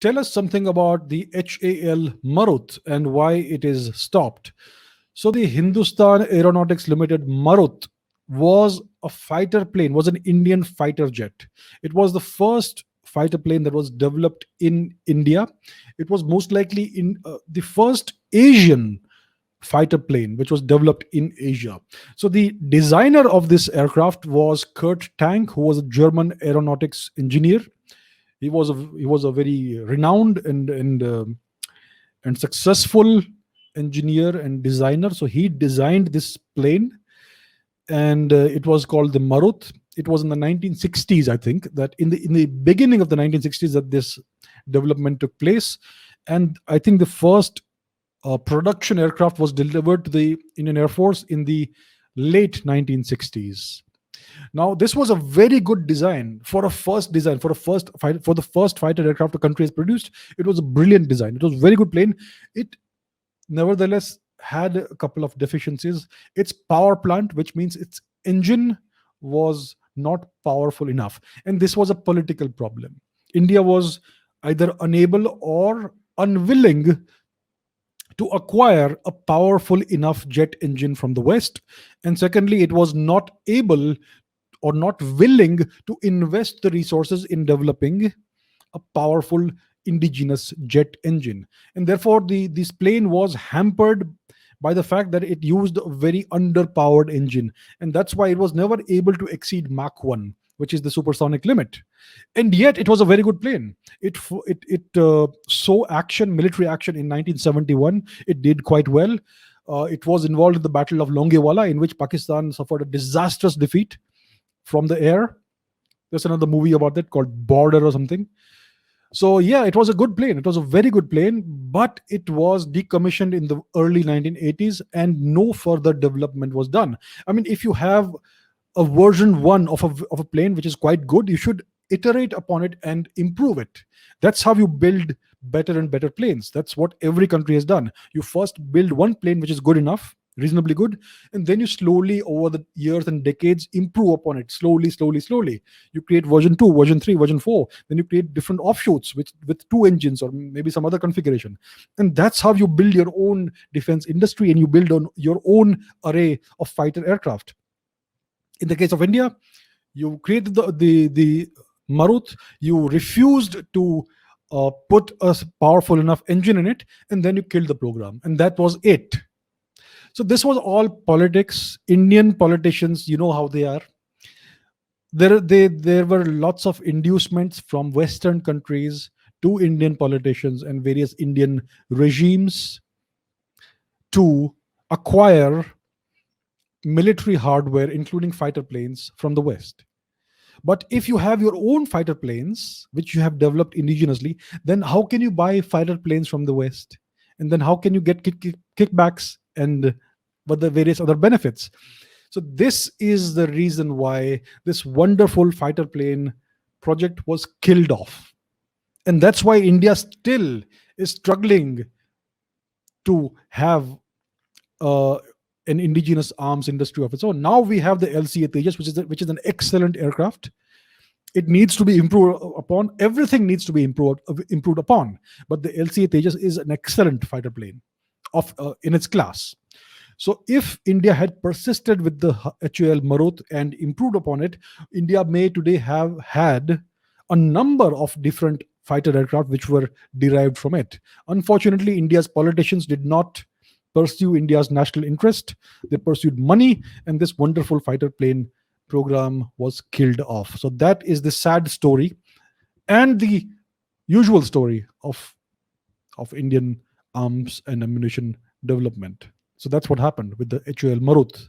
Tell us something about the HAL Marut and why it is stopped. So the Hindustan Aeronautics Limited Marut was a fighter plane, was an Indian fighter jet. It was the first fighter plane that was developed in India. It was most likely in the first Asian fighter plane which was developed in Asia. So the designer of this aircraft was Kurt Tank, who was a German aeronautics engineer. He was a very renowned and successful engineer and designer. So he designed this plane, and it was called the Marut. It was in the 1960s, I think, that in the beginning of the 1960s that this development took place, and I think the first production aircraft was delivered to the Indian Air Force in the late 1960s. Now, this was a very good design for the first fighter aircraft the country has produced. It was a brilliant design. It was a very good plane. It nevertheless had a couple of deficiencies. Its power plant, which means its engine, was not powerful enough, and this was a political problem. India was either unable or unwilling to acquire a powerful enough jet engine from the West. And secondly, it was not able or not willing to invest the resources in developing a powerful indigenous jet engine. And therefore, this plane was hampered by the fact that it used a very underpowered engine. And that's why it was never able to exceed Mach 1, which is the supersonic limit. And yet, it was a very good plane. It saw action, military action in 1971. It did quite well. It was involved in the Battle of Longewala, in which Pakistan suffered a disastrous defeat from the air. There's another movie about that called Border or something. So yeah, it was a good plane. It was a very good plane, but it was decommissioned in the early 1980s, and no further development was done. I mean, if you have a version one of a plane which is quite good, you should iterate upon it and improve it. That's how you build better and better planes. That's what every country has done. You first build one plane which is good enough, reasonably good, and then you slowly, over the years and decades, improve upon it slowly, slowly, slowly. You create version 2, version 3, version 4, then you create different offshoots with two engines or maybe some other configuration. And that's how you build your own defense industry, and you build on your own array of fighter aircraft. In the case of India, you created the Marut, you refused to put a powerful enough engine in it, and then you killed the program, and that was it. So this was all politics. Indian politicians, you know how they are. There were lots of inducements from Western countries to Indian politicians and various Indian regimes to acquire military hardware, including fighter planes, from the West. But if you have your own fighter planes, which you have developed indigenously, then how can you buy fighter planes from the West? And then how can you get kickbacks and but the various other benefits? So this is the reason why this wonderful fighter plane project was killed off. And that's why India still is struggling to have uh, an indigenous arms industry of its own. Now we have the LCA Tejas, which is an excellent aircraft. It needs to be improved upon. Everything needs to be improved upon. But the LCA Tejas is an excellent fighter plane of in its class. So if India had persisted with the HAL Marut and improved upon it, India may today have had a number of different fighter aircraft which were derived from it. Unfortunately, India's politicians did not pursue India's national interest. They pursued money, and this wonderful fighter plane program was killed off. So that is the sad story and the usual story of Indian arms and ammunition development. So that's what happened with the HAL Marut.